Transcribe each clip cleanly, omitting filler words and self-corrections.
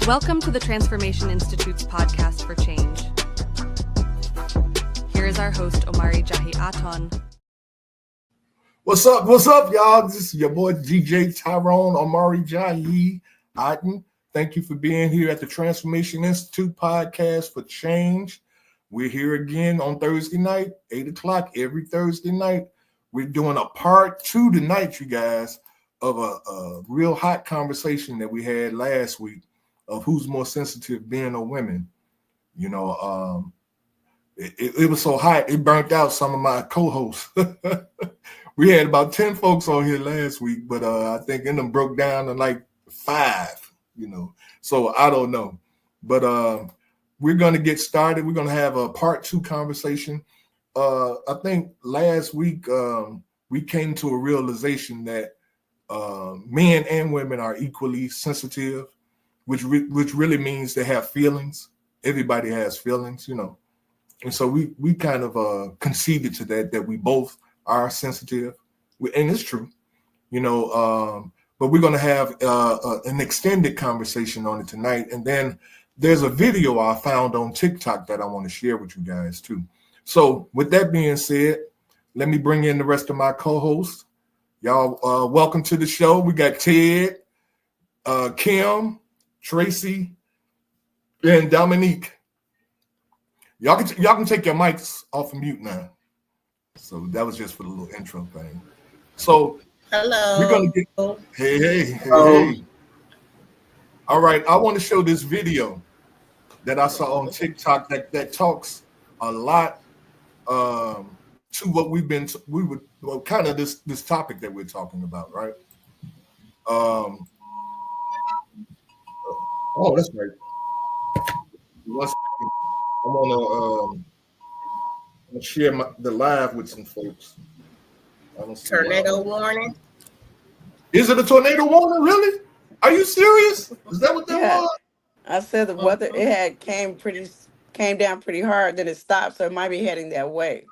Welcome to the Transformation Institute's podcast for change. Here is our host, Omari Jahi Aton. What's up, y'all? This is your boy, DJ Tyrone Omari Jahi Aton. Thank you for being here at the Transformation Institute podcast for change. We're here again on Thursday night, 8 o'clock every Thursday night. We're doing a part 2 tonight, you guys, of a real hot conversation that we had last week of who's more sensitive, men or women. You know, it was so hot, it burnt out some of my co-hosts. We had about 10 folks on here last week, but I think in them broke down to like 5, you know. So I don't know. But we're going to get started. We're going to have a part 2 conversation. I think last week we came to a realization that men and women are equally sensitive, which really means they have feelings. Everybody has feelings, you know. And so we kind of conceded to that we both are sensitive, and it's true, you know. But we're going to have an extended conversation on it tonight. And then there's a video I found on TikTok that I want to share with you guys too. So with that being said, let me bring in the rest of my co-hosts. Y'all, welcome to the show. We got Ted, Kim, Tracy, and Dominique. Y'all can take your mics off of mute now. So that was just for the little intro thing. So hello. We're gonna get hey. All right, I want to show this video that I saw on TikTok that talks a lot to what kind of this topic that we're talking about, right? Oh, that's right. One second. I want to share the live with some folks. Tornado warning. Is it a tornado warning? Really? Are you serious? Is that what that was? I said the weather came down pretty hard, then it stopped, so it might be heading that way.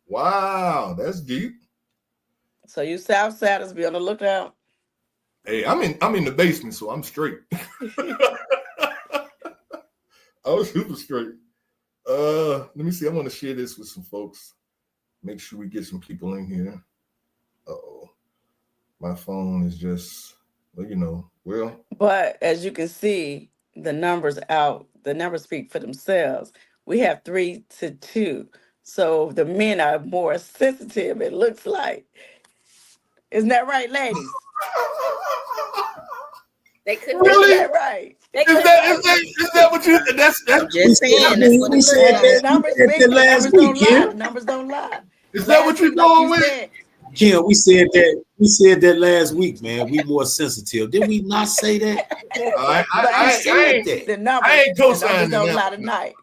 Wow, that's deep. So you Southsiders, be on the lookout. Hey, I'm in the basement, so I'm straight. I was super straight. Let me see. I want to share this with some folks. Make sure we get some people in here. Uh-oh. My phone is just, But as you can see, the numbers speak for themselves. We have 3-2. So the men are more sensitive, it looks like. Isn't that right, ladies? They couldn't really? Is that right? Is that what you? That's just saying. That's what it said. The numbers don't lie. Is that what you're going with? Kim, we said that last week, man. We more sensitive. Did we not say that? I ain't co-signing that. Tonight.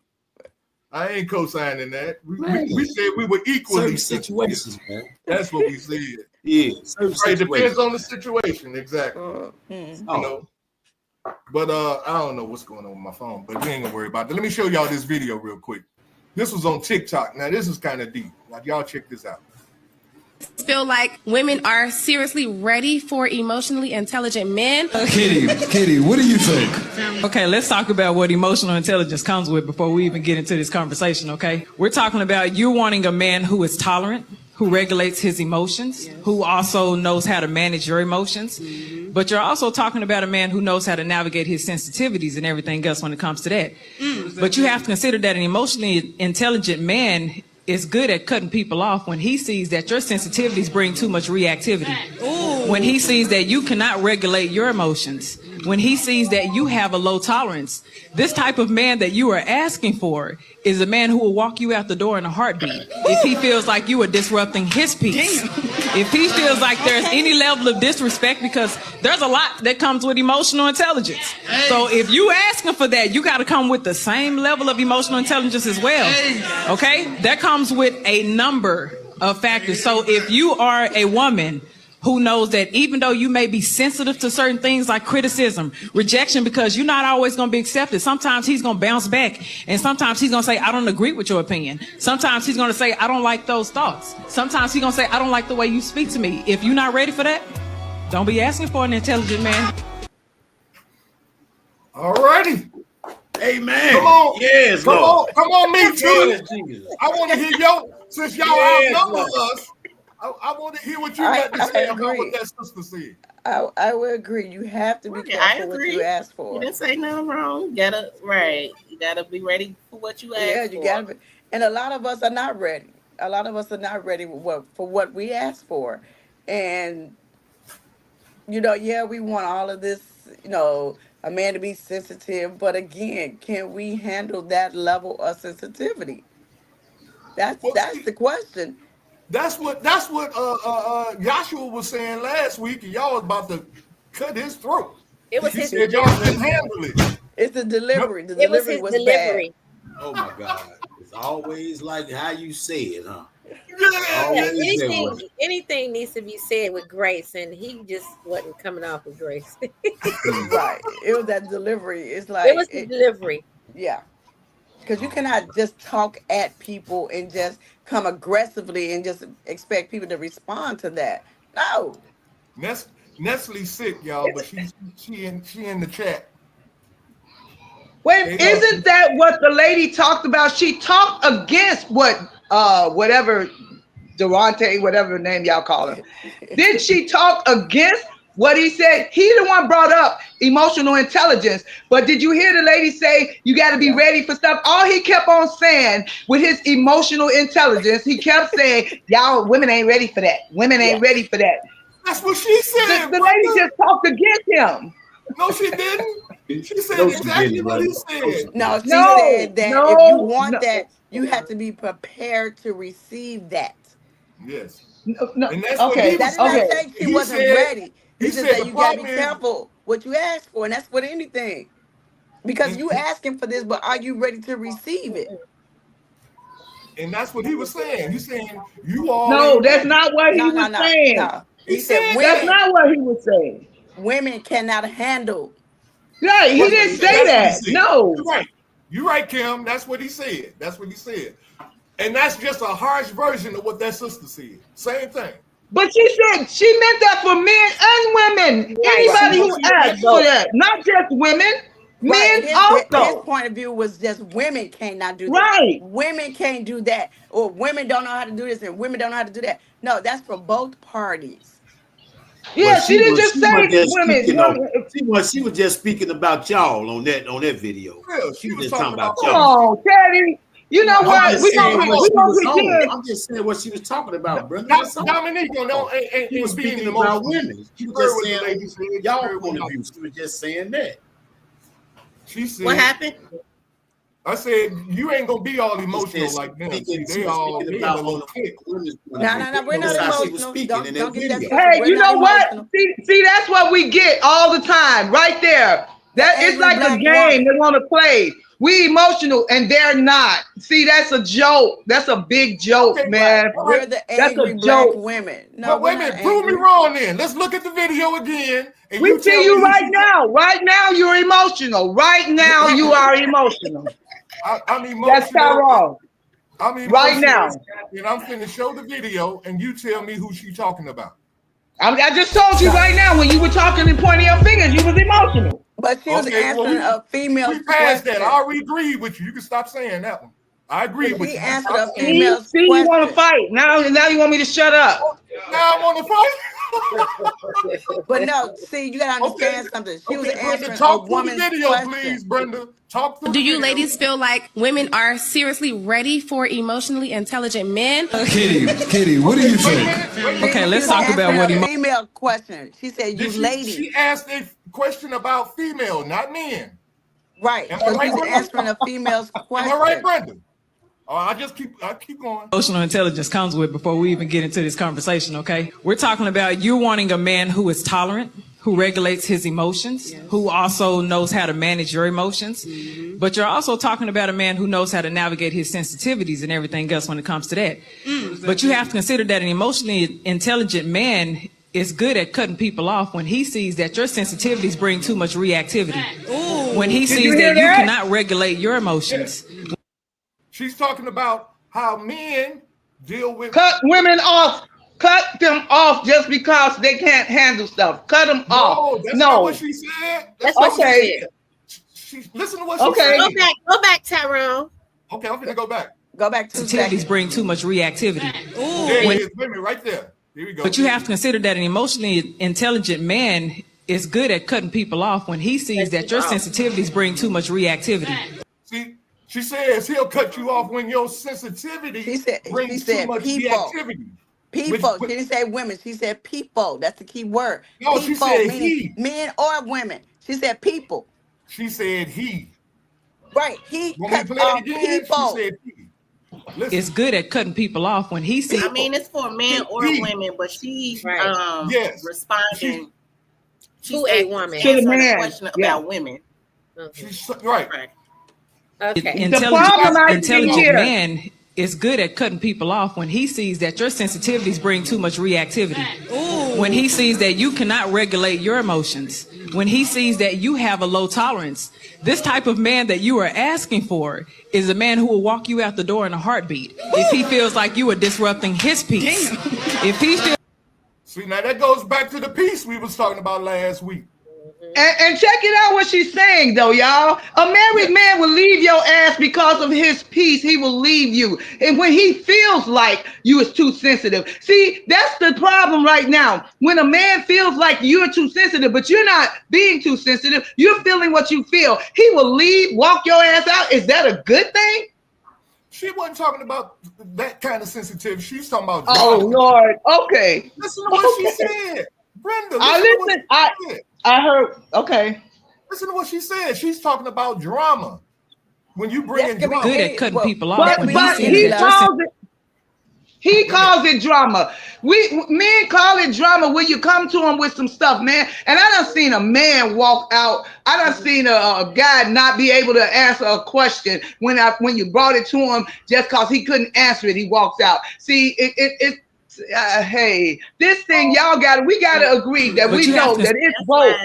I ain't co-signing that. We said we were equally situations, man. That's what we said. Yeah, right. Depends on the situation, exactly. You know. But I don't know what's going on with my phone, but we ain't gonna worry about that. Let me show y'all this video real quick. This was on TikTok. Now this is kind of deep. Like y'all check this out. Feel like women are seriously ready for emotionally intelligent men. Kitty, what do you think? Okay, let's talk about what emotional intelligence comes with before we even get into this conversation, okay? We're talking about you wanting a man who is tolerant, who regulates his emotions, who also knows how to manage your emotions. Mm-hmm. But you're also talking about a man who knows how to navigate his sensitivities and everything else when it comes to that. But you have to consider that an emotionally intelligent man is good at cutting people off when he sees that your sensitivities bring too much reactivity. Ooh. When he sees that you cannot regulate your emotions. When he sees that you have a low tolerance. This type of man that you are asking for is a man who will walk you out the door in a heartbeat if he feels like you are disrupting his peace. If he feels like there's any level of disrespect, because there's a lot that comes with emotional intelligence. So if you asking for that, you got to come with the same level of emotional intelligence as well. Okay? That comes with a number of factors. So if you are a woman who knows that even though you may be sensitive to certain things like criticism, rejection, because you're not always going to be accepted. Sometimes he's going to bounce back, and sometimes he's going to say, I don't agree with your opinion. Sometimes he's going to say, I don't like those thoughts. Sometimes he's going to say, I don't like the way you speak to me. If you're not ready for that, don't be asking for an intelligent man. All righty. Amen. Come on. Yes, Come Lord. on. Come on, me too. Yes, Jesus. I want to hear since y'all Yes, outnumber Lord. us, I want to hear what you got to say about what that sister said. I would agree. You have to be Yeah, I careful what agree. you ask You for. didn't say nothing wrong. You gotta be ready for what you ask Yeah, for. you gotta be. And a lot of us are not ready. A lot of us are not ready for what we ask for. And yeah, we want all of this, a man to be sensitive, but again, can we handle that level of sensitivity? That's Well, that's see, the question. that's what Joshua was saying last week, and y'all was about to cut his throat. It was He his said y'all couldn't handle it. It's the Nope. delivery. The It was delivery his was delivery. Oh my God. It's always like how you say it, huh? Yeah. Always that way. Anything needs to be said with grace, and he just wasn't coming off with grace. bad. Right. It was that delivery. It's It like was his delivery. yeah. Because you cannot just talk at people and just come aggressively and just expect people to respond to that. No. Nestle's sick, y'all, but she in the chat. Wait, isn't that what the lady talked about? She talked against whatever Durante, whatever name y'all call him. Did she talk against what he said? He the one brought up emotional intelligence. But did you hear the lady say you got to be ready for stuff? All he kept on saying with his emotional intelligence, he kept saying, y'all women ain't ready for that. Women ain't ready for that. That's what she said. The lady just talked against him. No, she didn't. She said No, she exactly didn't, what he brother. said. No, she No, said that no, if you want no. that, you have to be prepared to receive that. Yes. No, And that's what okay, he That was did not okay. saying. say she He wasn't said, ready. It's just that the you gotta be problem is, careful what you ask for, and that's with anything. Because and, you asking for this, but are you ready to receive it? and that's what he was saying. He's saying you all No, ain't that's ready. not what he No, was no, no, saying. no. He He said said That's that. not what he was saying. women cannot handle. Right, he That's what didn't he said. say That's what he that. said. No. You're right. You're right, Kim. That's what he said. That's what he said. And that's just a harsh version of what that sister said. Same thing. But she said she meant that for men and women. Right. Anybody Right. who asks for that, not just women, Right. men And his also. point of view was just women cannot do this. Right. Women can't do that. Or women don't know how to do this and women don't know how to do that. No, that's for both parties. But Yeah, she didn't just she was say just women. speaking of she was just speaking about y'all on that video. Real. She She was was just talking talking about about Come y'all. on, Teddy. You know I'm what? just We're saying gonna what we she gonna was on. pretend. I'm just saying what she was talking about, brother. Dominique She was ain't being speaking emotional. about women. She was Heard just what saying the lady said. y'all Heard what point of I view. said. She was just saying that. She said, What happened? I said, you ain't gonna be all She emotional said like them. she See, was speaking they in a about on little the tick. women's point of No, view. no, no. We're not That's how she was emotional. speaking in Don't that get that video. twisted. Hey, We're you not know what? emotional. See, that's what we get all the time, right there. The That it's angry like a black game woman. they want to play. We emotional and they're not. See, that's a joke. That's a big joke, Okay, man. all right. We're the That's a angry black joke. women. No, But we're wait a not minute, prove me angry. wrong then. Let's look at the video again, and We you see tell me you who right she. now. Right now, you're emotional. Right now, you are emotional. I'm That's emotional. Tyrone. I'm Right emotional, now. and I'm finna show the video, and you tell me who she talking about. I just told you No, right now when you were talking and pointing your fingers, you was emotional. but she was Okay, well answering a female's we passed that. I question. already agreed with you. You can stop saying that one. I agree But with she you. You can answered stop a saying that. female's See, you want to question. fight now. Now you want me to shut up. Now I'm on the phone. But no, see, you gotta Okay, understand something. She was okay, Brenda, answering a talk through the woman's video, question. please, Brenda. Talk through Do the you video. ladies feel like women are seriously ready for emotionally intelligent men? Kitty, what do you think? Okay, She let's was talk about answering what a female question. She said, "You Did she ladies." asked a question about female, not men. Right. Am I So she right, was Brenda? answering a female's Am I right, question. Brenda? Oh, I keep going. Emotional intelligence comes with before we even get into this conversation, okay? We're talking about you wanting a man who is tolerant, who regulates his emotions, who also knows how to manage your emotions. But you're also talking about a man who knows how to navigate his sensitivities and everything else when it comes to that. But you have to consider that an emotionally intelligent man is good at cutting people off when he sees that your sensitivities bring too much reactivity. When he sees that you cannot regulate your emotions. She's talking about how men deal with. Cut women off. Cut them off just because they can't handle stuff. Cut them off. No, that's not what No. she said. That's what she Okay. said. listen to what she Okay. said. Go back, Tyrone. Okay, I'm gonna go back. Go back 2 Sensitivities seconds. bring too much reactivity. There it is. Wait a minute, right there. Here we go. But you have to consider that an emotionally intelligent man is good at cutting people off when he sees that your sensitivities bring too much reactivity. See, she says he'll cut you off when your sensitivity brings too much reactivity. People. She didn't say women. She said people. That's the key word. No, people, she said meaning he. men or women. She said people. She said he. Right. He When we cut played off it again, people. she said he. Listen. Is good at cutting people off when he sees. I mean, it's for men or women, but she's responding to a woman. She answered a question about women. She's right. Okay. Intelligent man is good at cutting people off when he sees that your sensitivities bring too much reactivity. When he sees that you cannot regulate your emotions. When he sees that you have a low tolerance. This type of man that you are asking for is a man who will walk you out the door in a heartbeat if he feels like you are disrupting his peace. If he feels. See, now that goes back to the piece we was talking about last week. And check it out what she's saying though, y'all. A married man will leave your ass because of his peace. He will leave you. And when he feels like you is too sensitive. See, that's the problem right now. When a man feels like you're too sensitive, but you're not being too sensitive, you're feeling what you feel. He will leave, walk your ass out. Is that a good thing? She wasn't talking about that kind of sensitivity. She's talking about drama. Lord. Okay. Listen to what she said. Brenda, I heard. Okay. Listen to what she said. She's talking about drama. When you bring in drama. Good at cutting people off. But he calls it drama. Men call it drama when you come to him with some stuff, man. And I done seen a man walk out. I done seen a guy not be able to answer a question when you brought it to him just because he couldn't answer it. He walks out. See, hey, this thing we gotta agree that we know that it's both.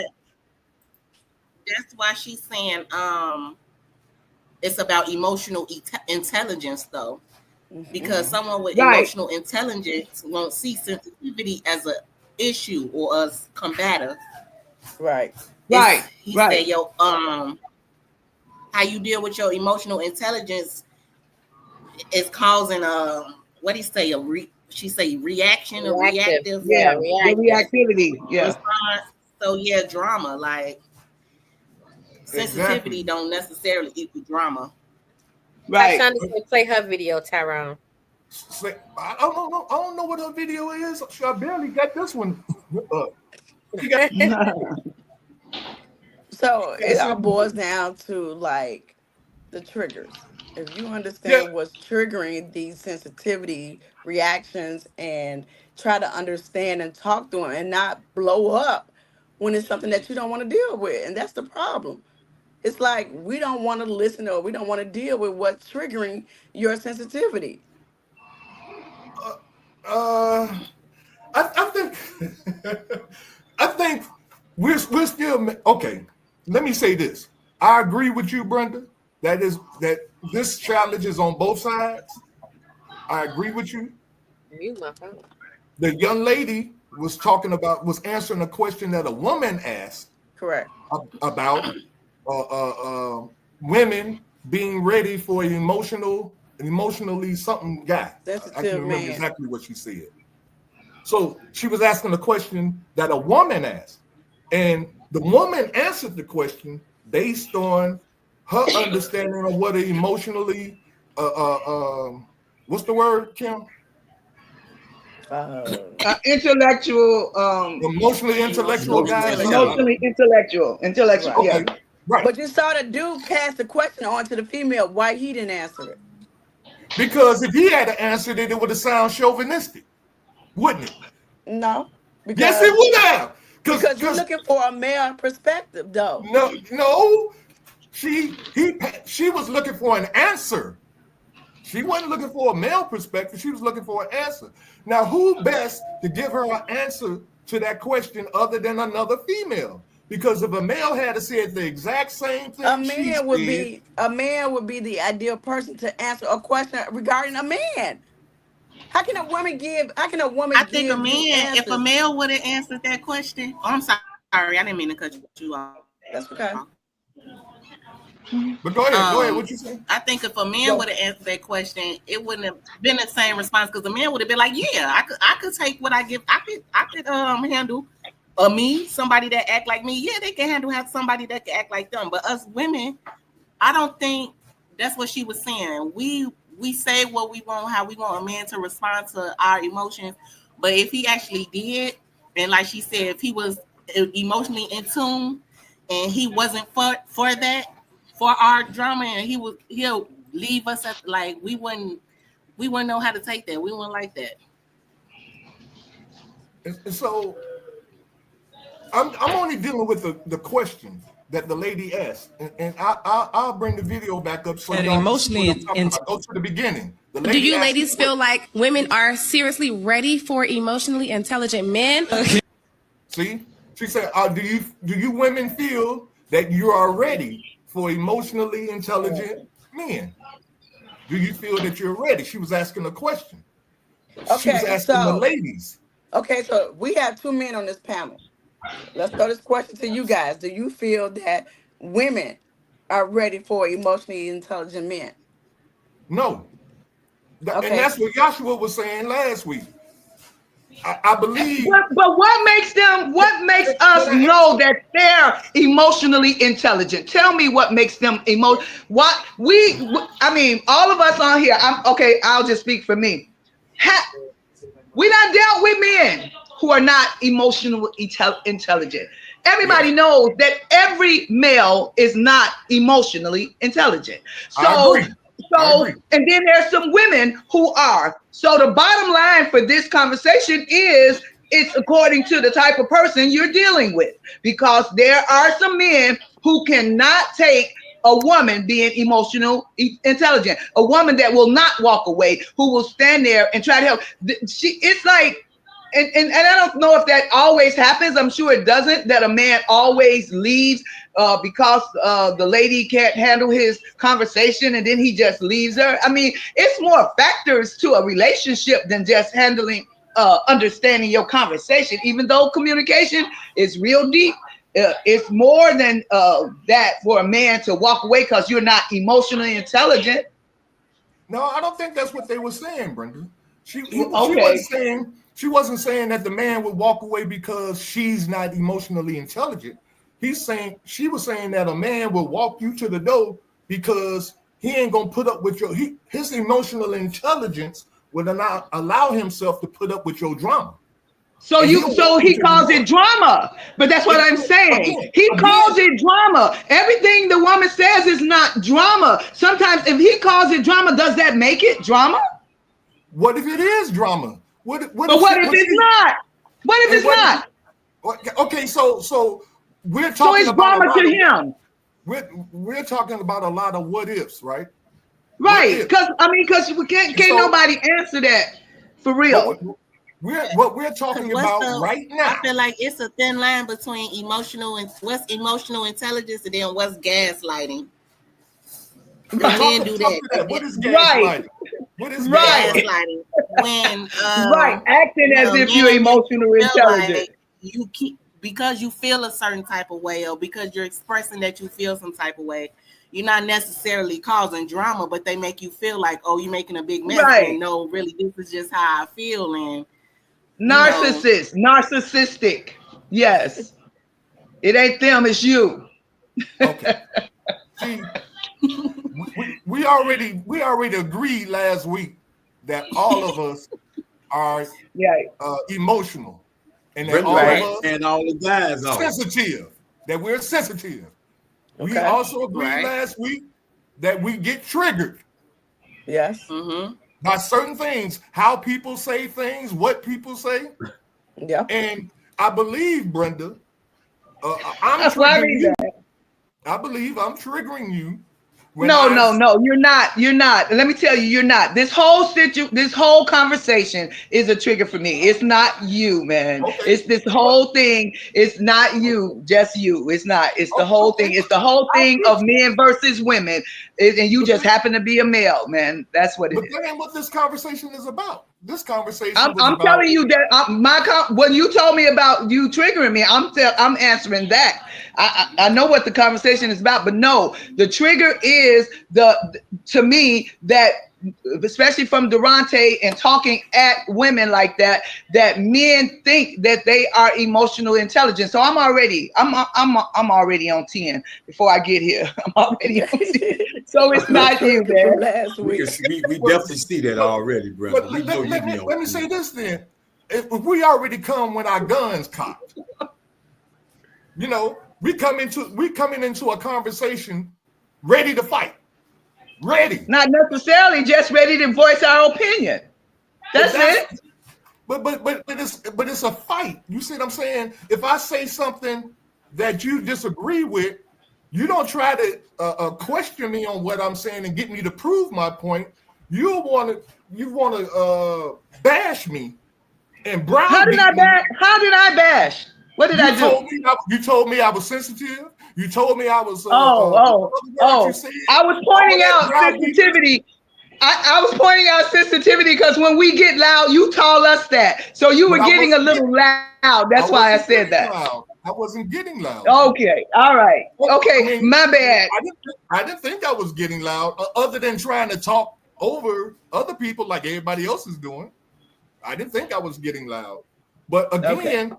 That's why she's saying it's about emotional intelligence, though, because someone with emotional intelligence won't see sensitivity as an issue or as combative. Right. He said, how you deal with your emotional intelligence is causing what do you say, she say reaction or reactive? Yeah, reactivity. Yeah. Response. So drama, like sensitivity don't necessarily equal drama. Right. I'm trying to play her video, Tyrone. I don't know what her video is. I barely got this one. So it all boils down to like the triggers. If you understand what's triggering these sensitivity reactions and try to understand and talk to them and not blow up when it's something that you don't want to deal with. And that's the problem. It's like we don't want to listen or we don't want to deal with what's triggering your sensitivity. I think we're still okay. Let me say this. I agree with you, Brenda. That this challenge is on both sides. I agree with you. The young lady was answering a question that a woman asked. Correct. About women being ready for an emotionally something guy. I can remember exactly what she said. So she was asking a question that a woman asked, and the woman answered the question based on her understanding of what an emotionally what's the word, Kim? Intellectual, emotionally intellectual guy. Emotionally intellectual. Okay. Yeah. Right. But you saw the dude pass the question on to the female. Why he didn't answer it? Because if he had answered it, it would have sounded chauvinistic, wouldn't it? No. Yes, it would have. Because you're looking for a male perspective, though. No. She was looking for an answer. She wasn't looking for a male perspective. She was looking for an answer. Now, who best to give her an answer to that question other than another female? Because if a male had said the exact same thing, a man would be the ideal person to answer a question regarding a man. How can a woman give? I think a man, if a male would have answered that question, I'm sorry, I didn't mean to cut you off. That's okay. But go ahead. What you say? I think if a man would have answered that question, it wouldn't have been the same response because the man would have been like, "Yeah, I could take what I give. I could handle me, somebody that act like me. Yeah, they can handle somebody that can act like them. But us women, I don't think that's what she was saying. We say what we want, how we want a man to respond to our emotions. But if he actually did, and like she said, if he was emotionally in tune and he wasn't for that, for our drama, and he'll leave us at like we wouldn't know how to take that. We wouldn't like that. And so I'm only dealing with the question that the lady asked, and I'll bring the video back up. So emotionally, go to the beginning. Do you ladies feel like women are seriously ready for emotionally intelligent men? See, she said, "Do you women feel that you are ready for emotionally intelligent men? Do you feel that you're ready?" She was asking a question. She was asking the ladies. Okay, so we have 2 men on this panel. Let's throw this question to you guys. Do you feel that women are ready for emotionally intelligent men? No. Okay. And that's what Joshua was saying last week. I believe. But what makes us know that they're emotionally intelligent? Tell me what makes them all of us on here, I'll just speak for me. We done dealt with men who are not emotionally intelligent. Everybody knows that every male is not emotionally intelligent. So, and then there's some women who are. So the bottom line for this conversation is it's according to the type of person you're dealing with, because there are some men who cannot take a woman being emotional intelligent, a woman that will not walk away, who will stand there and try to help. It's like, and I don't know if that always happens. I'm sure it doesn't, that a man always leaves because the lady can't handle his conversation and then he just leaves her. I mean, it's more factors to a relationship than just handling, understanding your conversation. Even though communication is real deep, it's more than that for a man to walk away because you're not emotionally intelligent. No, I don't think that's what they were saying, Brenda. She wasn't saying that the man would walk away because she's not emotionally intelligent. She was saying that a man will walk you to the door because he ain't gonna put up with his emotional intelligence would not allow himself to put up with your drama. So he calls it drama, but that's what I'm saying. He calls it drama. Everything the woman says is not drama. Sometimes if he calls it drama, does that make it drama? What if it is drama? What if it's not? What if it's not? Okay, so we're talking so it's about drama to him. We're talking about a lot of what ifs, right? Right, because we can't nobody answer that for real. What we're talking about right now. I feel like it's a thin line between what's emotional intelligence and then what's gaslighting. Men do that. What is gaslighting? What is gaslighting? When acting as if you're emotionally intelligent. Like because you feel a certain type of way, or because you're expressing that you feel some type of way. You're not necessarily causing drama, but they make you feel like, oh, you're making a big mess. Right. And no, really, this is just how I feel. And narcissistic. Yes. It ain't them, it's you. Okay. See, we already agreed last week that all of us are emotional, and that all of us and all the guys are sensitive. That we're sensitive. Okay. We also agreed last week that we get triggered. Yes. Mm-hmm. By certain things, how people say things, what people say. Yeah. And I believe, Brenda, I'm triggering you. I believe I'm triggering you. No, you're not. You're not. Let me tell you, you're not. This whole conversation is a trigger for me. It's not you, man. Okay. It's this whole thing. It's not you, just you. It's not. It's the whole thing. It's the whole thing of men versus women. And you just happen to be a male, man. That's what it is. But that ain't what this conversation is about. this conversation. I'm telling you that when you told me about you triggering me, I'm answering that. I know what the conversation is about, but no, the trigger is to me that, especially from Durante and talking at women like that men think that they are emotional intelligent. So I'm already on 10 before I get here. I'm already on 10. So it's not you, man. Last We week. definitely see that already, brother. But let me say this then. If we already come with our guns cocked, you know, we coming into a conversation ready to fight. Ready. Not necessarily just ready to voice our opinion. That's it. But it's a fight. You see what I'm saying? If I say something that you disagree with, you don't try to question me on what I'm saying and get me to prove my point. You want to bash me and brown. How did I bash? What did I do? You told me I was sensitive. You told me I was. I was pointing out sensitivity. I was pointing out sensitivity because when we get loud, you told us that. So you were getting a little loud. That's why I said that. I wasn't getting loud. Okay. All right. Okay. My bad. I didn't think I was getting loud, other than trying to talk over other people like everybody else is doing. I didn't think I was getting loud. But again,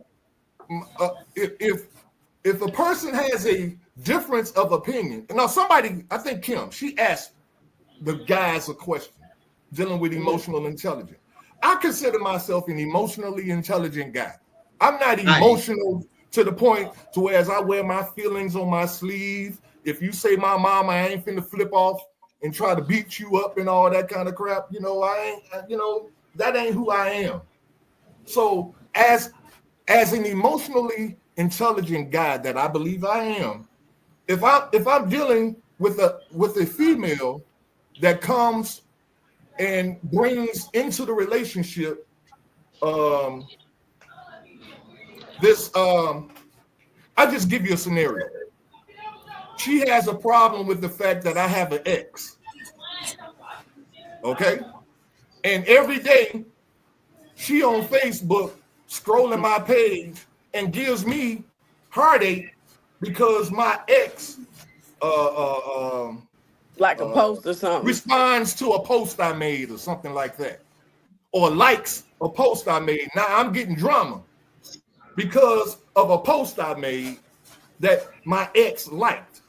if a person has a difference of opinion, now somebody, I think Kim, she asked the guys a question dealing with emotional intelligence. I consider myself an emotionally intelligent guy. I'm not emotional to the point to where as I wear my feelings on my sleeve. If you say my mama, I ain't finna flip off and try to beat you up and all that kind of crap. You know, that ain't who I am. So as an emotionally intelligent guy that I believe I am, if I'm dealing with a female that comes and brings into the relationship I just give you a scenario. She has a problem with the fact that I have an ex. Okay? And every day she on Facebook scrolling my page and gives me heartache because my ex like a post or something responds to a post I made or something like that, or likes a post I made. Now I'm getting drama because of a post I made that my ex liked,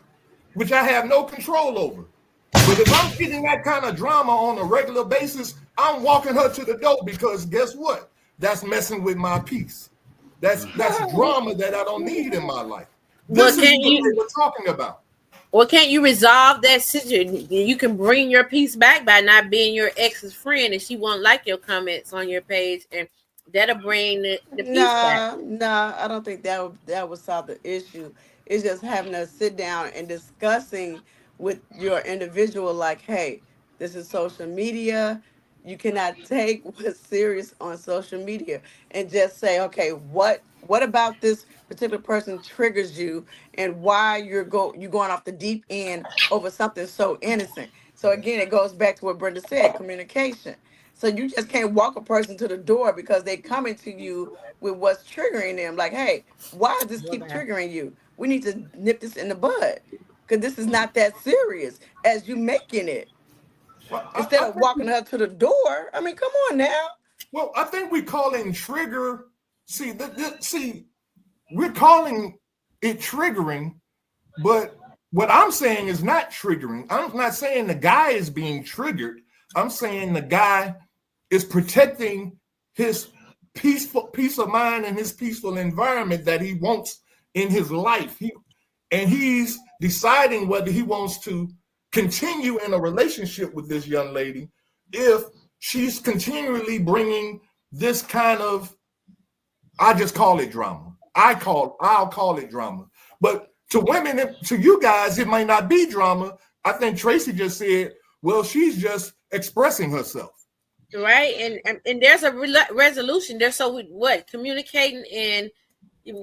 which I have no control over. But if I'm getting that kind of drama on a regular basis, I'm walking her to the door, because guess what? That's messing with my peace. That's drama that I don't need in my life. This is what we're talking about. Well, can't you resolve that situation? You can bring your peace back by not being your ex's friend, and she won't like your comments on your page, and that'll bring the peace back. No, I don't think that would solve the issue. It's just having to sit down and discussing with your individual, like, hey, this is social media. You cannot take what's serious on social media and just say, okay, what about this particular person triggers you, and why you're going off the deep end over something so innocent. So again, it goes back to what Brenda said, communication. So you just can't walk a person to the door because they coming to you with what's triggering them. Like, hey, why does this keep triggering you? We need to nip this in the bud, because this is not that serious as you making it. Well, instead of walking her to the door, I mean, come on now. Well, I think we're calling trigger. See, we're calling it triggering, but what I'm saying is not triggering. I'm not saying the guy is being triggered. I'm saying the guy is protecting his peace of mind and his peaceful environment that he wants in his life. He's deciding whether he wants to continue in a relationship with this young lady if she's continually bringing this kind of, I just call it drama. I'll call it drama. But to women, to you guys, it might not be drama. I think Tracy just said, well, she's just expressing herself. Right. And there's a resolution there. So what? Communicating. And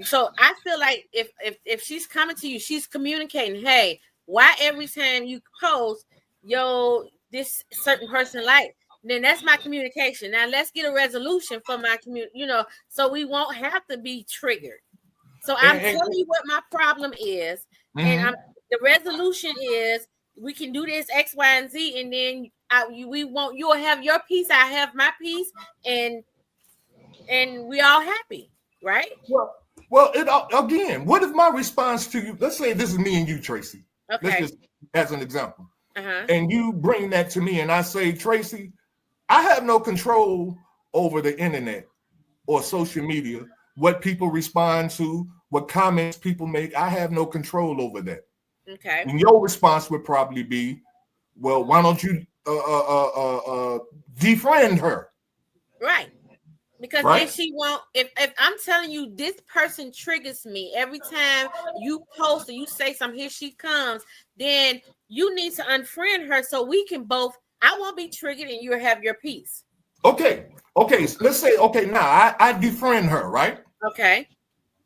so I feel like if she's coming to you, she's communicating, hey, why every time you post, this certain person like, then that's my communication. Now let's get a resolution for my community, so we won't have to be triggered. So I'm telling you what my problem is, and the resolution is we can do this X, Y, and Z, and then you'll have your piece, I have my piece, and we all happy, right? Well, again, what if my response to you? Let's say this is me and you, Tracy. Okay. Let's just as an example, and you bring that to me, and I say, Tracy, I have no control over the internet or social media, what people respond to, what comments people make. I have no control over that. Okay. And your response would probably be, well, why don't you defriend her? Right. Because then she won't, if I'm telling you this person triggers me every time you post or you say something, here she comes, then you need to unfriend her so we can both, I won't be triggered and you'll have your peace. Okay. So let's say, now I defriend her, right? Okay.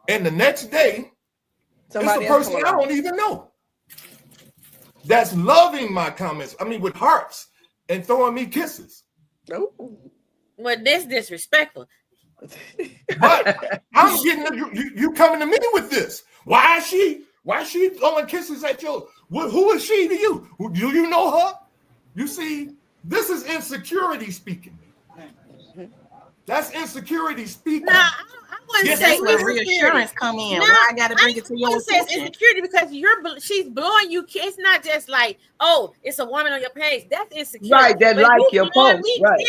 And the next day, it's a person I don't even know that's loving my comments. I mean, with hearts and throwing me kisses. Oh. Well, that's disrespectful. But I'm getting you coming to me with this. Why is she throwing kisses at you? Who is she to you? Do you know her? You see, this is insecurity speaking. That's insecurity speaking. No, I wouldn't say where reassurance come in. No, I got to bring it to your attention. It's insecurity because she's blowing you. It's not just like, oh, it's a woman on your page. That's insecurity. Right, that like your post. Right.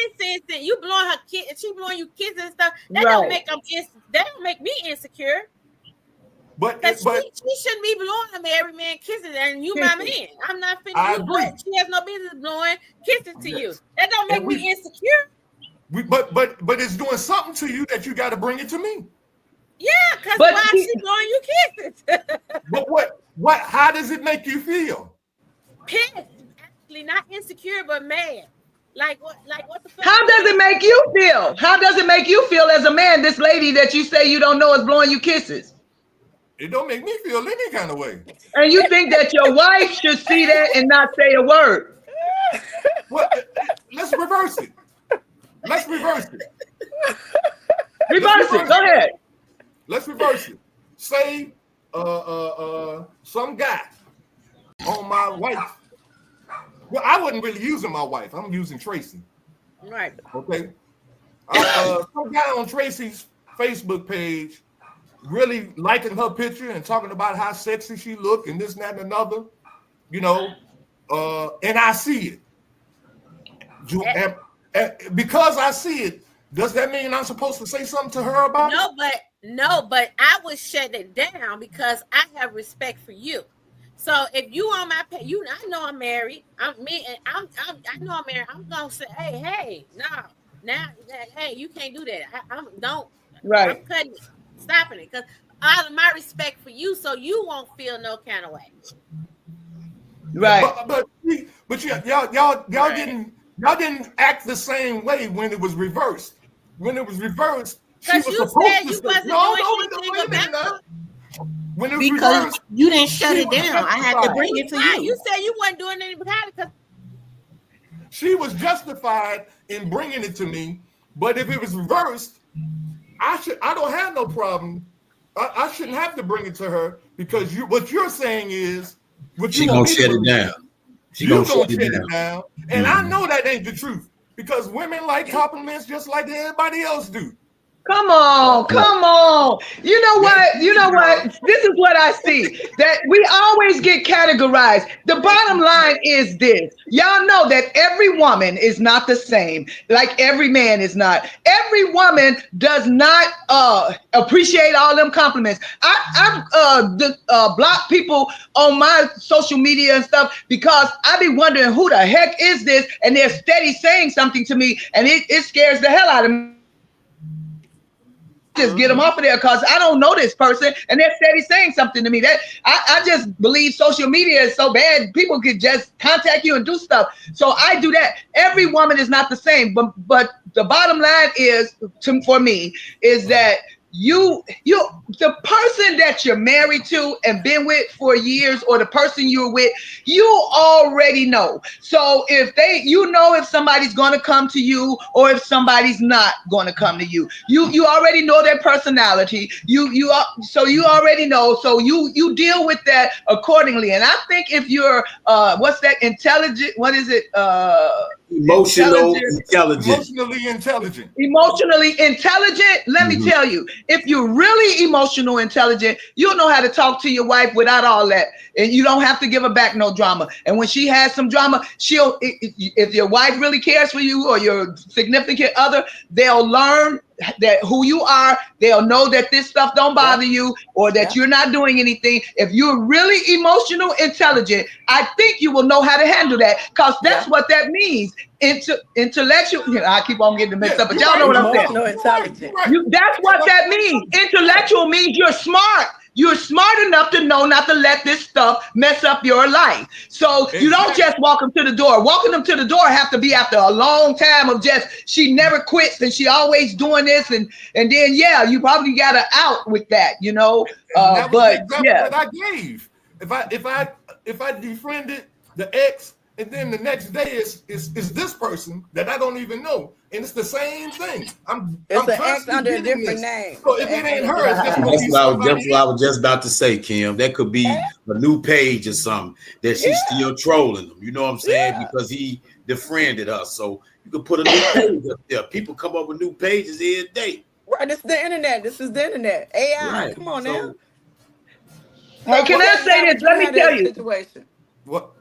You blowing her kids, she blowing you kisses and stuff. That don't make them. That don't make me insecure. But she shouldn't be blowing every man kisses, and you my man. I'm not finna do what she has no business blowing kisses to you. That don't make me insecure. But it's doing something to you that you got to bring it to me. Yeah, because why is she blowing you kisses? But what? How does it make you feel? Pissed, actually, not insecure, but mad. Like what the fuck? How does it make you feel? How does it make you feel as a man? This lady that you say you don't know is blowing you kisses. It don't make me feel any kind of way. And you think that your wife should see that and not say a word? Let's reverse it. Reverse it. Go ahead. Let's reverse it. Say some guy on my wife. Well, I wasn't really using my wife. I'm using Tracy. Right. Okay. Some guy on Tracy's Facebook page really liking her picture and talking about how sexy she look and this and that and another, and I see it. Because I see it, does that mean I'm supposed to say something to her about it? No, but I would shut it down because I have respect for you. So if you on my page, I know I'm married. I know I'm married. I'm gonna say, hey, you can't do that. I'm cutting it, stopping it, because out of my respect for you, so you won't feel no kind of way. Right. But y'all didn't act the same way when it was reversed. When it was reversed, because you said you wasn't doing anything about it. When it was because reversed, you didn't shut it down. I had to bring it to you. You said you wasn't doing anything about it because she was justified in bringing it to me. But if it was reversed, I don't have no problem. I shouldn't have to bring it to her because what you're saying is she gonna shut it down. She gonna shut it down. And I know that ain't the truth because women like compliments just like everybody else do. Come on. You know what? This is what I see. That we always get categorized. The bottom line is this. Y'all know that every woman is not the same. Like every man is not. Every woman does not appreciate all them compliments. I've blocked people on my social media and stuff because I be wondering who the heck is this? And they're steady saying something to me and it scares the hell out of me. Just get them off of there because I don't know this person and they're steady saying something to me. That I just believe social media is so bad. People could just contact you and do stuff. So I do that. Every woman is not the same, but the bottom line is for me is that the person that you're married to and been with for years, or the person you're with, you already know. So if if somebody's going to come to you or if somebody's not going to come to you, you already know their personality. So you already know. So you deal with that accordingly. And I think if you're what's that, intelligent? What is it? Emotionally intelligent. Let me tell you, if you're really emotional intelligent, you'll know how to talk to your wife without all that, and you don't have to give her back no drama. And when she has some drama, if your wife really cares for you or your significant other, they'll learn that who you are. They'll know that this stuff don't bother you, or that you're not doing anything. If you're really emotional intelligent, I think you will know how to handle that, because that's what that means. Intellectual. I keep on getting mixed up, but y'all know what I'm saying. Intelligent. That's what that means. Intellectual means you're smart. You're smart enough to know not to let this stuff mess up your life. So you don't just walk them to the door. Walking them to the door have to be after a long time of just, she never quits and she always doing this. And then, you probably got her out with that, but that I gave. If I befriended the ex, and then the next day is this person that I don't even know, and it's the same thing. It's an ex under a different name. So if it ain't her, it's just that's what I was just about to say, Kim. That could be a new page or something that she's still trolling them. You know what I'm saying? Because he befriended us. So you could put a new page up there. People come up with new pages every day. Right, this is the internet. AI. Right. Come on now. Hey, can I say this? Let me tell you. Situation. What?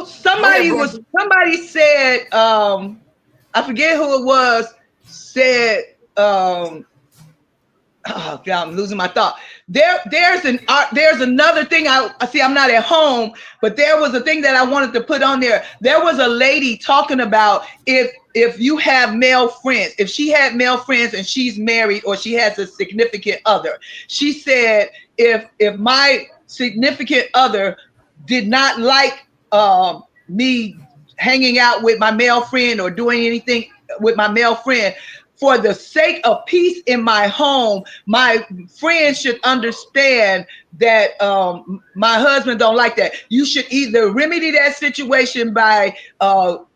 Somebody said, I forget who it was, said, oh God, I'm losing my thought. There's another thing. I see, I'm not at home, but there was a thing that I wanted to put on there. There was a lady talking about if you have male friends, if she had male friends and she's married or she has a significant other, she said, if my significant other did not like me hanging out with my male friend or doing anything with my male friend, for the sake of peace in my home, my friend should understand that my husband don't like that. You should either remedy that situation by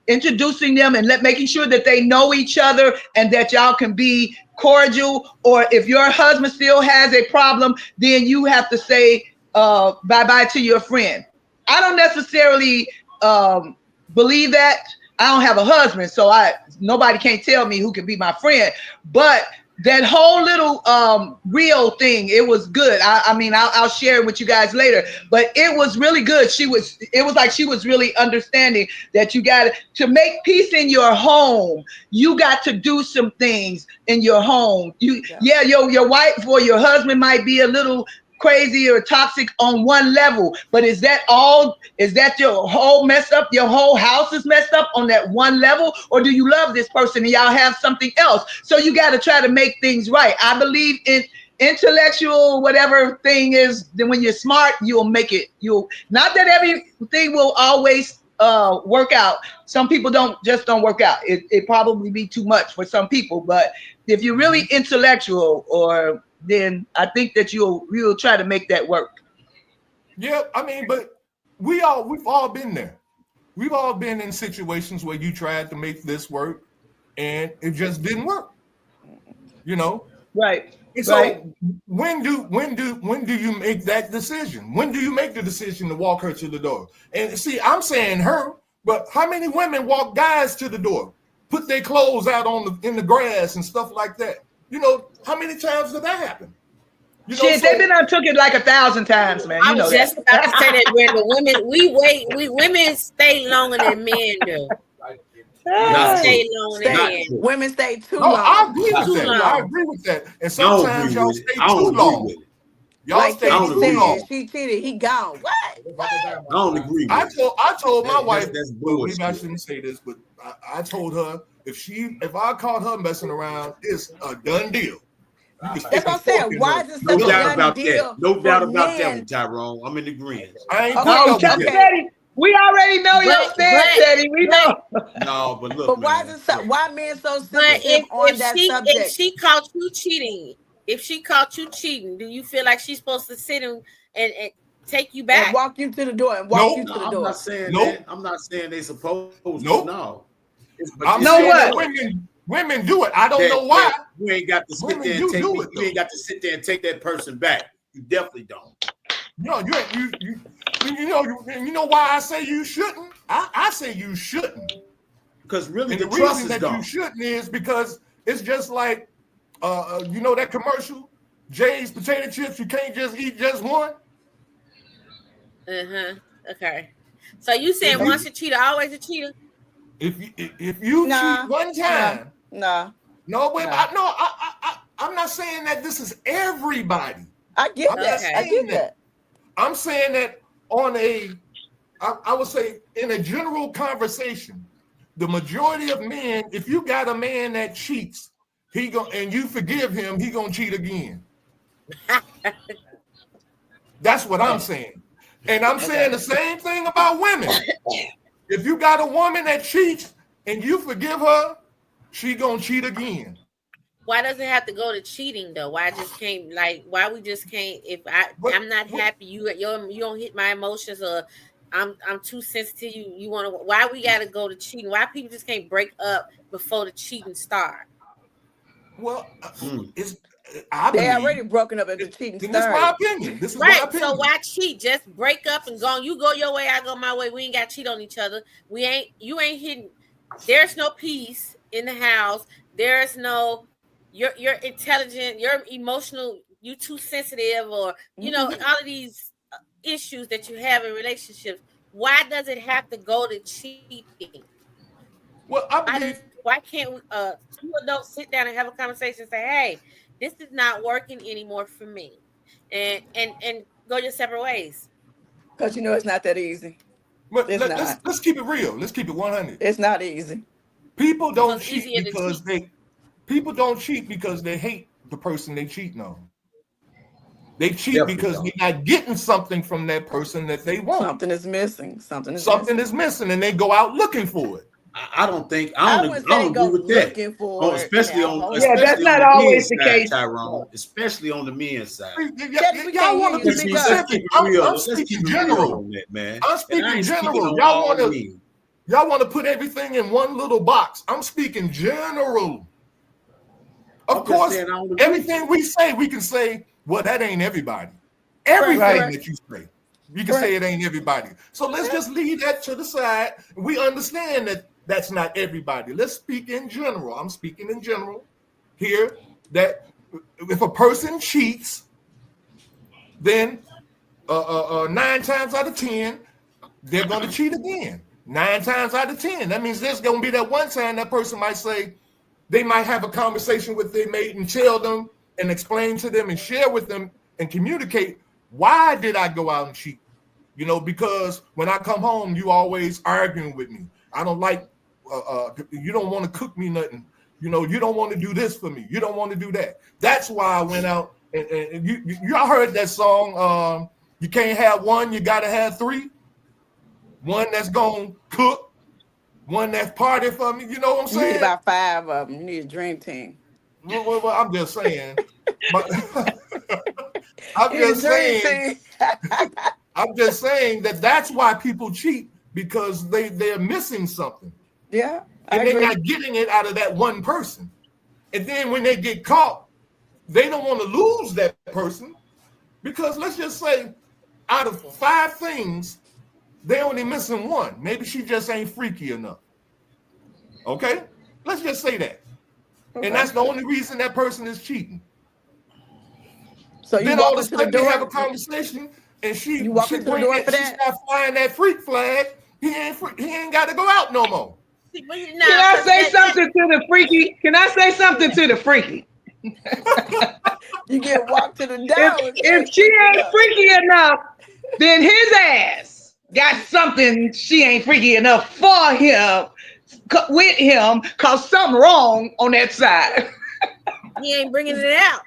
introducing them and making sure that they know each other and that y'all can be cordial, or if your husband still has a problem, then you have to say bye-bye to your friend. I don't necessarily believe that. I don't have a husband, so nobody can't tell me who can be my friend. But that whole little real thing, it was good. I'll share it with you guys later. But it was really good. It was like she was really understanding that you got to make peace in your home. You got to do some things in your home. Your wife or your husband might be a little crazy or toxic on one level, but is that your whole messed up? Your whole house is messed up on that one level, or do you love this person and y'all have something else? So you got to try to make things right. I believe in intellectual, whatever thing is. Then when you're smart, you'll make it. Not that everything will always work out. Some people don't work out. It probably be too much for some people, but if you're really intellectual, then I think that you'll try to make that work. Yeah, but we've all been there. We've all been in situations where you tried to make this work and it just didn't work. Right. And so when do you make that decision? When do you make the decision to walk her to the door? And see, I'm saying her, but how many women walk guys to the door, put their clothes out in the grass and stuff like that? How many times did that happen? Shit, they've been on took it like 1,000 times, man. I was just about to say that, Brenda. Women stay longer than men do. Women stay too long. I agree with that. And sometimes y'all stay too long. Y'all stay too long. She cheated. He gone. What? I don't agree with I told my wife, maybe I shouldn't say this, but I told her if I caught her messing around, it's a done deal. That's what I'm saying. Why is it such a done deal? No doubt about that, Tyrone. I'm in agreement. We already know your stance, Teddy. We know. No, but look. But why men so sensitive on that subject? If she caught you cheating, if she caught you cheating, do you feel like she's supposed to sit and take you back and walk you to the door and walk you to the door? I'm not saying Nope. that. I'm not saying they supposed to. Nope. No. I'm know saying what? that women do it. I don't know why. You ain't got to sit there and take. You ain't got to sit there and take that person back. You definitely don't. No, you know why I say you shouldn't? I say you shouldn't. Because really, and the trust reason is that gone. you shouldn't is because it's just like, you know that commercial, Jay's potato chips. You can't just eat just one. Okay. So you saying once a cheater, always a cheater? If you cheat one time, I'm not saying that this is everybody. I get that. I'm saying that on I would say in a general conversation, the majority of men, if you got a man that cheats, and you forgive him, he gonna cheat again. That's what I'm saying. And I'm saying the same thing about women. If you got a woman that cheats and you forgive her, she gonna cheat again. Why does it have to go to cheating though? Why we just can't? If I'm not happy, you don't hit my emotions, or I'm too sensitive. You want to? Why we got to go to cheating? Why people just can't break up before the cheating start? Well, they already broken up at the cheating started. This is my opinion. This is right. my opinion. So why cheat? Just break up and go. You go your way, I go my way. We ain't got to cheat on each other. You ain't hitting. There's no peace in the house. There's no. You're intelligent. You're emotional. You too sensitive, or all of these issues that you have in relationships. Why does it have to go to cheating? Well, why can't we, two adults sit down and have a conversation and say, hey, this is not working anymore for me, and go your separate ways? Because it's not that easy. But let's keep it real. Let's keep it 100. It's not easy. People don't cheat because they hate the person they cheating on. They cheat because they're not getting something from that person that they want. Something is missing. Something is missing, and they go out looking for it. I don't agree with that. Especially that's not always the case, Tyrone. Especially on the men's side. Y'all want to be specific. I'm speaking general, man. I'm speaking general. Y'all want to put everything in one little box. I'm speaking general. Of course, everything we say, we can say, well, that ain't everybody. Everything that you say, you can say it ain't everybody. So let's just leave that to the side. We understand that that's not everybody. Let's speak in general. I'm speaking in general here, that if a person cheats, then 9 times out of 10, they're going to cheat again. 9 times out of 10. That means there's going to be that one time that person might say, they might have a conversation with their mate and tell them and explain to them and share with them and communicate, why did I go out and cheat? Because when I come home, you always arguing with me. I don't like, you don't want to cook me nothing. You don't want to do this for me. You don't want to do that. That's why I went out and y'all heard that song, you can't have one, you got to have 3. One that's going to cook, one that's party for me. You know what I'm saying? You need about 5 of them. You need a dream team. Well, I'm just saying. I'm just saying that that's why people cheat, because they're missing something. Yeah. And they're not getting it out of that one person. And then when they get caught, they don't want to lose that person, because let's just say out of 5 things, they're only missing 1. Maybe she just ain't freaky enough. Okay? Let's just say that. Okay. And that's the only reason that person is cheating. So you then walk all of a sudden they have a conversation, and she start flying that freak flag. He ain't got to go out no more. Can I say something to the freaky? You get walked to the door. If she ain't freaky enough, then his ass got something she ain't freaky enough for him, with him, cause something wrong on that side. He ain't bringing it out.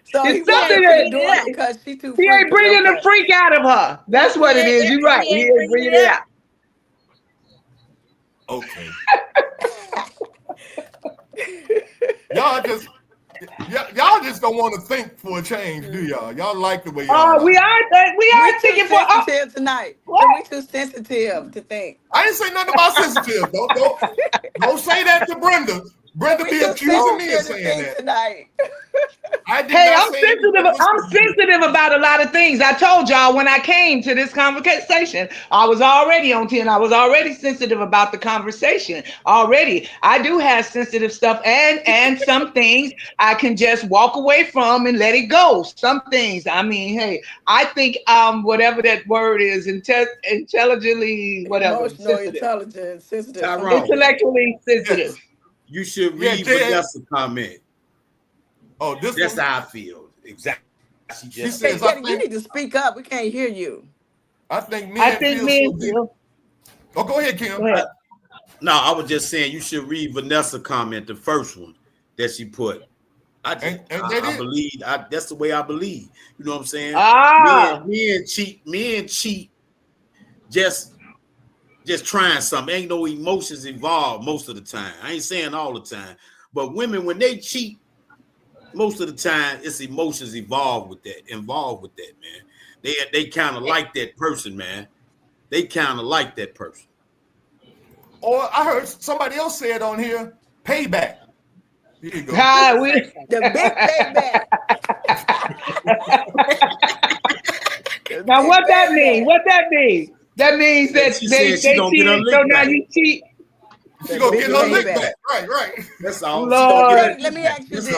So it's something that because she too. He ain't bringing the freak out of her. That's what it is. You're right. He ain't bringing it out. Okay. y'all just don't want to think for a change, do y'all? Y'all like the way y'all we are thinking for sensitive tonight. We too sensitive to think. I didn't say nothing about sensitive. Don't say that to Brenda. Brenda be accusing me of saying that tonight. I'm sensitive. I'm sensitive about a lot of things. I told y'all when I came to this conversation, I was already on 10. I was already sensitive about the conversation. Already, I do have sensitive stuff, and some things I can just walk away from and let it go. Some things, I mean, hey, I think whatever that word is, intelligently, whatever, emotional, intelligent, sensitive, intellectually sensitive. Yes. You should read Vanessa's comment. Oh, that's how I feel. Exactly. She says, you need to speak up. We can't hear you. I think men feel. Oh, go ahead, Kim. No, I was just saying you should read Vanessa's comment, the first one that she put. I believe that's the way I believe. You know what I'm saying? Men cheat just trying something. Ain't no emotions involved most of the time. I ain't saying all the time, but women, when they cheat, most of the time it's emotions involved with that, man. They kind of like that person, man. They kind of like that person. Or I heard somebody else say it on here, payback. Here you go. The big payback. Now what that mean? That means that they cheated, so now you cheat. She gonna get her lick back. Right. That's all. Let me ask you this.